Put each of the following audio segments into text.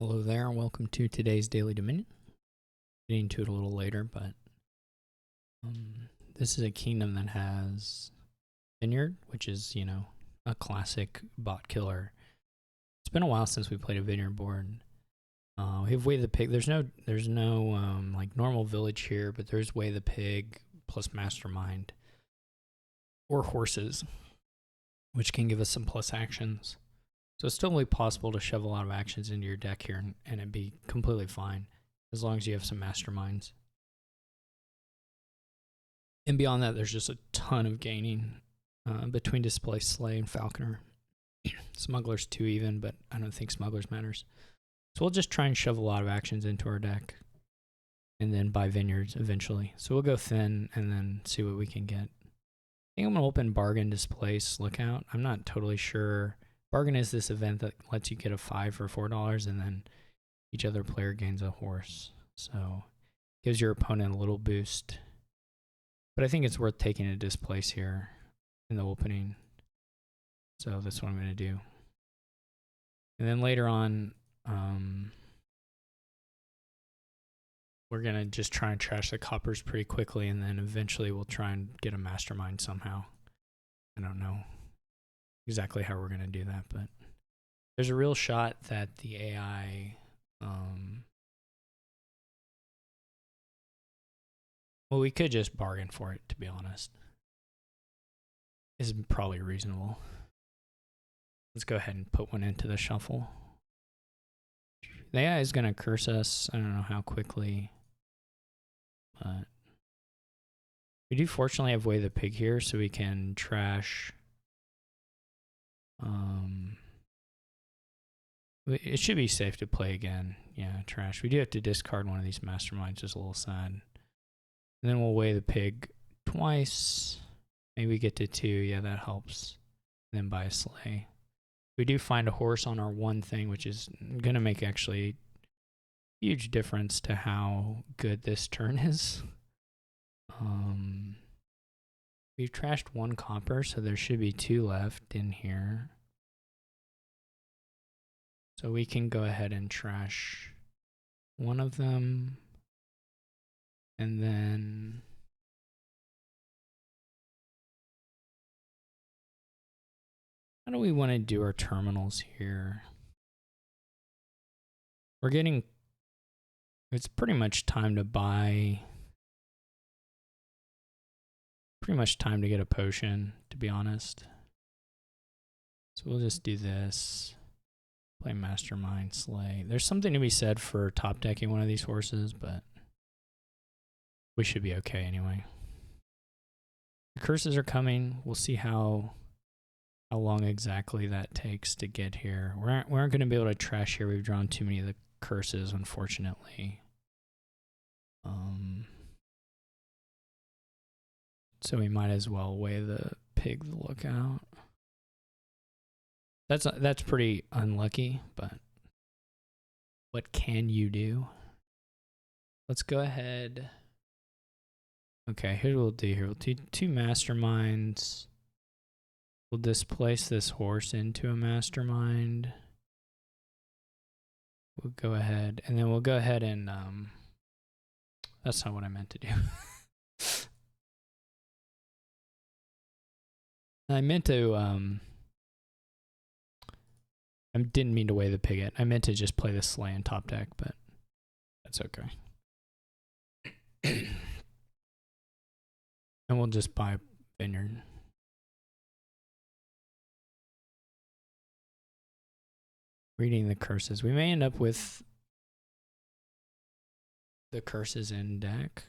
Hello there, and welcome to today's Daily Dominion. Getting to it a little later, but this is a kingdom that has Vineyard, which is, a classic bot killer. It's been a while since we played a Vineyard board. We have Way the Pig. There's no like normal village here, but there's Way the Pig plus Mastermind or horses, which can give us some plus actions. So it's totally possible to shove a lot of actions into your deck here and it'd be completely fine as long as you have some masterminds. And beyond that, there's just a ton of gaining between Displaced Slay and Falconer. Smugglers too even, but I don't think Smugglers matters. So we'll just try and shove a lot of actions into our deck and then buy Vineyards eventually. So we'll go thin and then see what we can get. I think I'm going to open Bargain, Displace, Lookout. I'm not totally sure. Bargain is this event that lets you get a 5 for $4 and then each other player gains a horse. So gives your opponent a little boost. But I think it's worth taking a Displace here in the opening. So that's what I'm going to do. And then later on, we're going to just try and trash the coppers pretty quickly, and then eventually we'll try and get a mastermind somehow. I don't know exactly how we're going to do that, but there's a real shot that the AI well, we could just bargain for it, to be honest. Is probably reasonable. Let's go ahead and put one into the shuffle. The AI is going to curse us. I don't know how quickly, but we do fortunately have Way the Pig here, so we can trash. It should be safe to play again. Yeah, trash. We do have to discard one of these masterminds, just a little sad. And then we'll Way the Pig twice. Maybe we get to 2. Yeah, that helps. And then buy a sleigh. We do find a horse on our one thing, which is going to make actually a huge difference to how good this turn is. We've trashed 1 copper, so there should be 2 left in here. So we can go ahead and trash one of them. And then how do we want to do our terminals here? We're getting, it's pretty much time to buy, pretty much time to get a potion, to be honest. So we'll just do this. Play Mastermind, Slay. There's something to be said for top decking one of these horses, but we should be okay anyway. The curses are coming. We'll see how long exactly that takes to get here. We aren't going to be able to trash here. We've drawn too many of the curses, unfortunately. So we might as well Way the Pig the Lookout. That's pretty unlucky, but what can you do? Let's go ahead. Okay, here's what we'll do here. We'll do 2 masterminds. We'll displace this horse into a mastermind. We'll go ahead, and then we'll go ahead and, that's not what I meant to do. I meant to, I didn't mean to Way the Pig it. I meant to just play the Slay in top deck, but that's okay. And we'll just buy Vineyard. Reading the curses. We may end up with the curses in deck.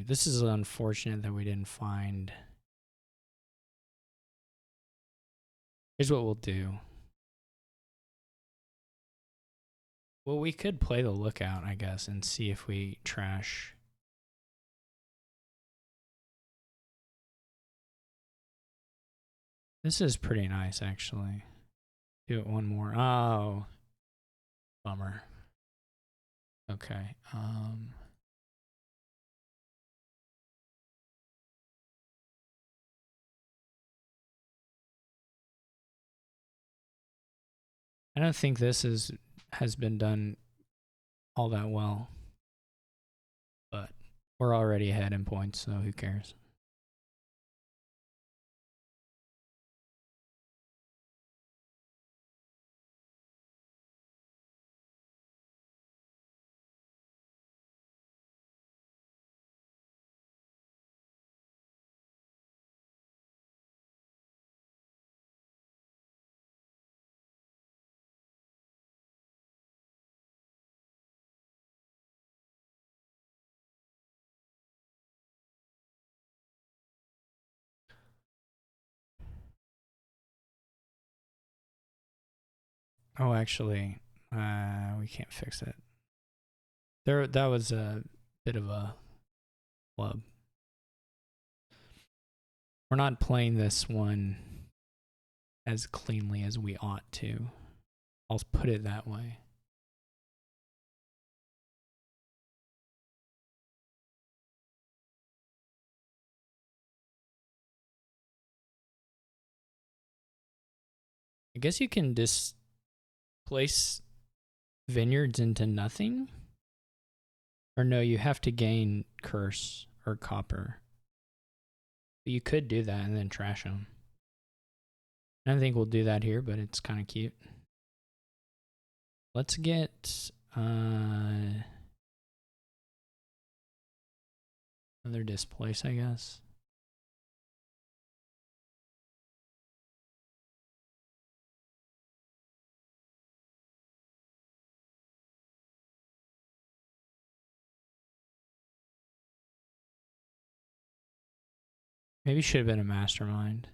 This is unfortunate that we didn't find. Here's what we'll do. Well, we could play the Lookout, I guess, and see if we trash. This is pretty nice, actually. Do it one more. Oh, bummer. Okay. I don't think this has been done all that well, but we're already ahead in points, so who cares? Oh, actually, we can't fix it. That was a bit of a flub. We're not playing this one as cleanly as we ought to. I'll put it that way. I guess you can displace vineyards into nothing. Or no, you have to gain curse or copper. But you could do that and then trash them. I don't think we'll do that here, but it's kind of cute. Let's get another displace, I guess. Maybe should have been a mastermind.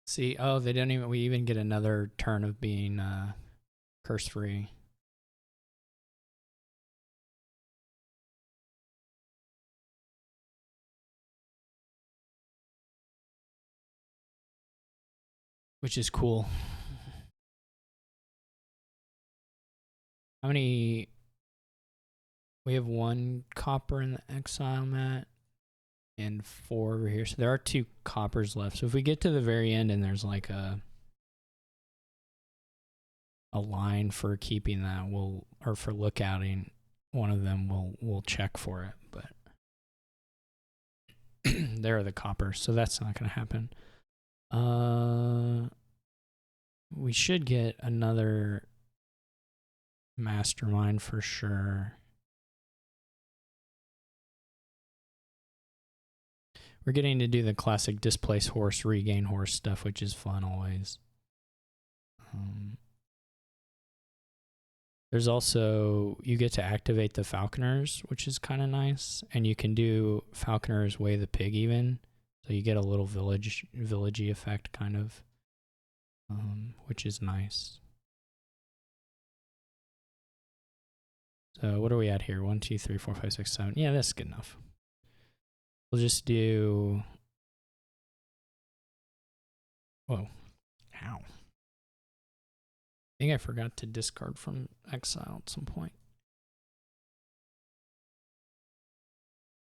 See, oh, they don't even. We even get another turn of being curse free. Which is cool. How many? We have 1 copper in the exile mat and 4 over here. So there are 2 coppers left. So if we get to the very end and there's like a line for keeping that, or for lookouting one of them, we'll check for it. But there are the coppers, so that's not going to happen. We should get another mastermind for sure. We're getting to do the classic displace horse, regain horse stuff, which is fun always. There's also, you get to activate the falconers, which is kind of nice. And you can do falconers weigh the pig even. So you get a little villagey effect kind of, which is nice. So what are we at here? 1, 2, 3, 4, 5, 6, 7. Yeah, that's good enough. We'll just do... Whoa. Ow. I think I forgot to discard from exile at some point.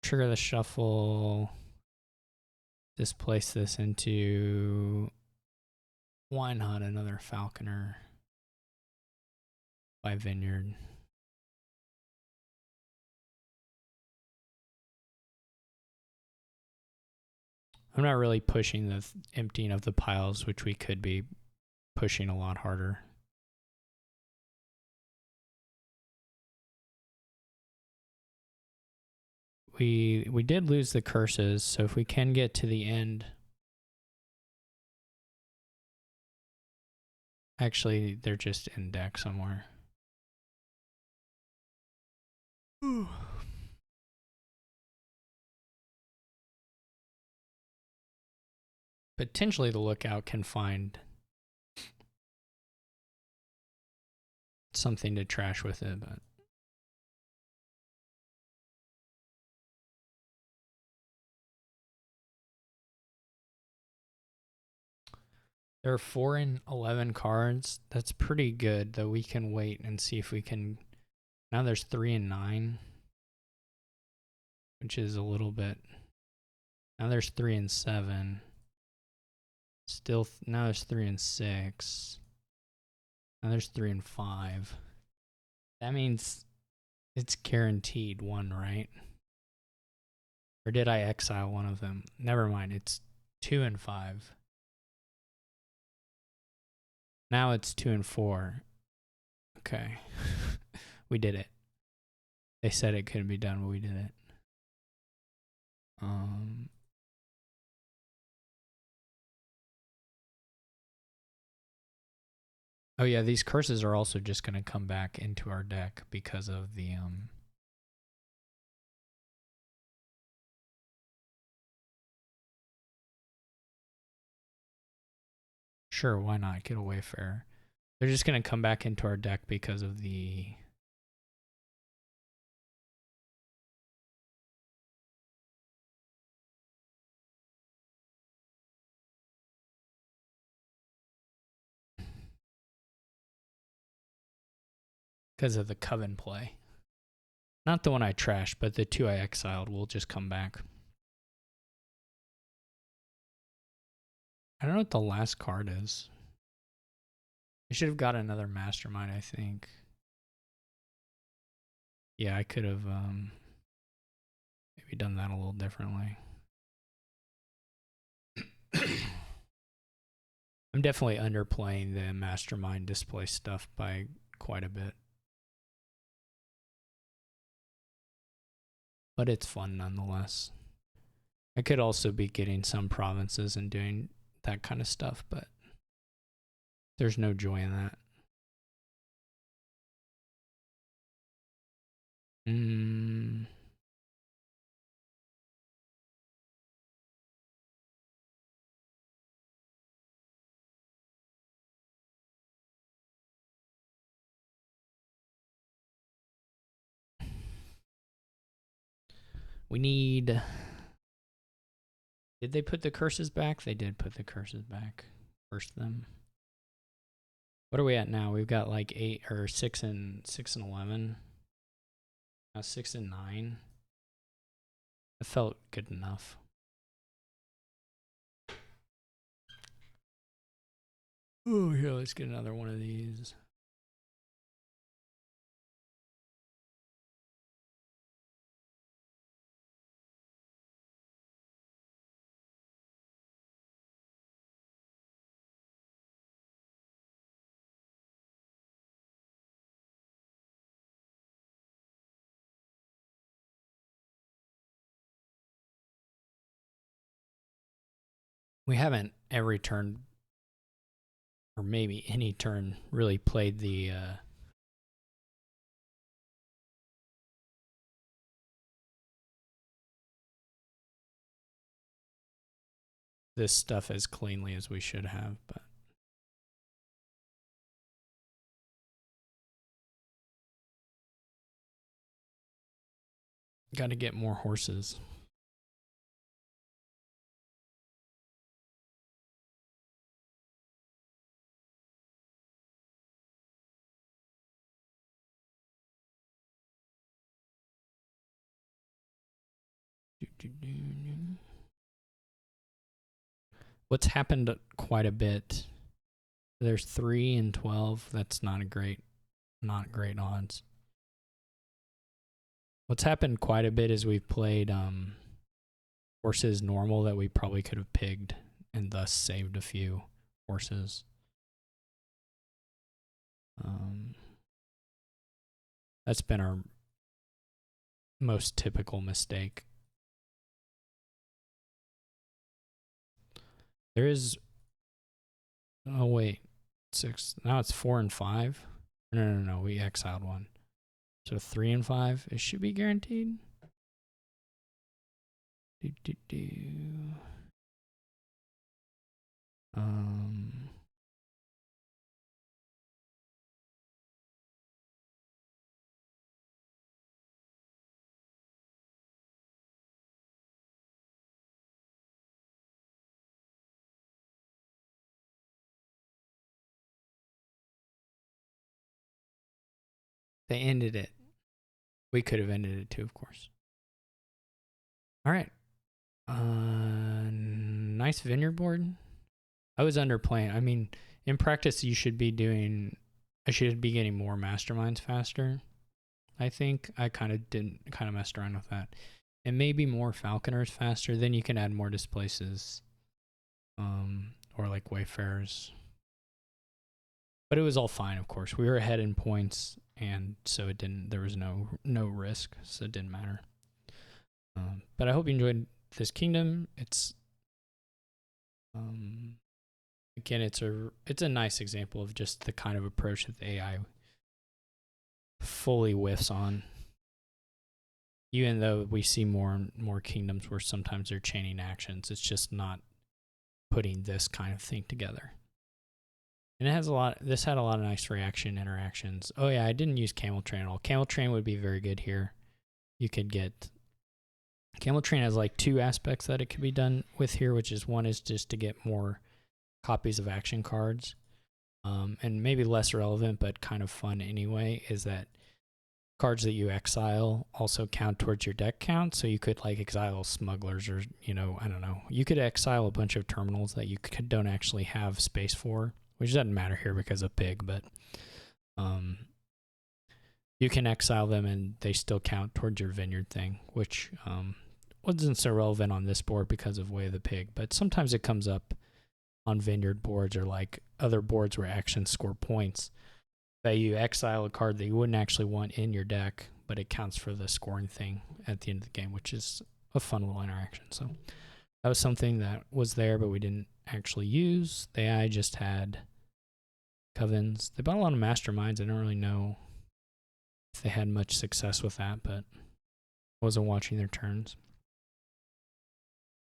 Trigger the shuffle. Displace this into... Why not another falconer by vineyard? I'm not really pushing the emptying of the piles, which we could be pushing a lot harder. We did lose the curses, so if we can get to the end... Actually, they're just in deck somewhere. Potentially the lookout can find something to trash with it, but there are 4 and 11 cards. That's pretty good, though we can wait and see if we can. Now there's 3 and 9, which is a little bit. Now there's 3 and 7. Still, now there's 3 and 6. Now there's 3 and 5. That means it's guaranteed 1, right? Or did I exile one of them? Never mind, it's 2 and 5. Now it's 2 and 4. Okay. We did it. They said it couldn't be done, but we did it. Oh yeah, these curses are also just going to come back into our deck because of the Sure, why not? Get a Wayfarer. They're just going to come back into our deck because of the Coven play. Not the one I trashed, but the 2 I exiled will just come back. I don't know what the last card is. I should have got another Mastermind, I think. Yeah, I could have maybe done that a little differently. I'm definitely underplaying the Mastermind display stuff by quite a bit. But it's fun nonetheless. I could also be getting some provinces and doing that kind of stuff, but there's no joy in that. We need... Did they put the curses back? They did put the curses back. First them. What are we at now? We've got like 8 or 6 and 11. Now 6 and 9. It felt good enough. Oh, here, let's get another one of these. We haven't every turn, or maybe any turn, really played the this stuff as cleanly as we should have, but got to get more horses. What's happened quite a bit. There's 3 and 12. That's not great odds. What's happened quite a bit is we've played horses normal that we probably could have pigged and thus saved a few horses. That's been our most typical mistake. There is... Oh, wait. 6. Now it's 4 and 5. No. We exiled one. So 3 and 5. It should be guaranteed. They ended it. We could have ended it too, of course. All right. Nice vineyard board. I was underplaying. I mean, in practice, I should be getting more masterminds faster. I think I kind of messed around with that. And maybe more falconers faster. Then you can add more displaces. Or like wayfarers. But it was all fine, of course. We were ahead in points, and so there was no risk, so it didn't matter. But I hope you enjoyed this kingdom. It's again, it's a nice example of just the kind of approach that the AI fully whiffs on. Even though we see more and more kingdoms where sometimes they're chaining actions, it's just not putting this kind of thing together. And this had a lot of nice reaction interactions. Oh yeah, I didn't use Camel Train at all. Camel Train would be very good here. You could get, Camel Train has like two aspects that it could be done with here, which is one is just to get more copies of action cards. And maybe less relevant, but kind of fun anyway, is that cards that you exile also count towards your deck count. So you could like exile smugglers, or, I don't know. You could exile a bunch of terminals that you don't actually have space for, which doesn't matter here because of pig, but you can exile them and they still count towards your vineyard thing, which wasn't so relevant on this board because of Way of the Pig, but sometimes it comes up on vineyard boards or like other boards where actions score points, that you exile a card that you wouldn't actually want in your deck, but it counts for the scoring thing at the end of the game, which is a fun little interaction. So that was something that was there, but we didn't actually use. The AI just had covens. They bought a lot of masterminds. I don't really know if they had much success with that, but I wasn't watching their turns.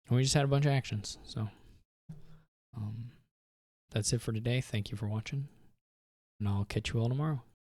And we just had a bunch of actions. So that's it for today. Thank you for watching, and I'll catch you all tomorrow.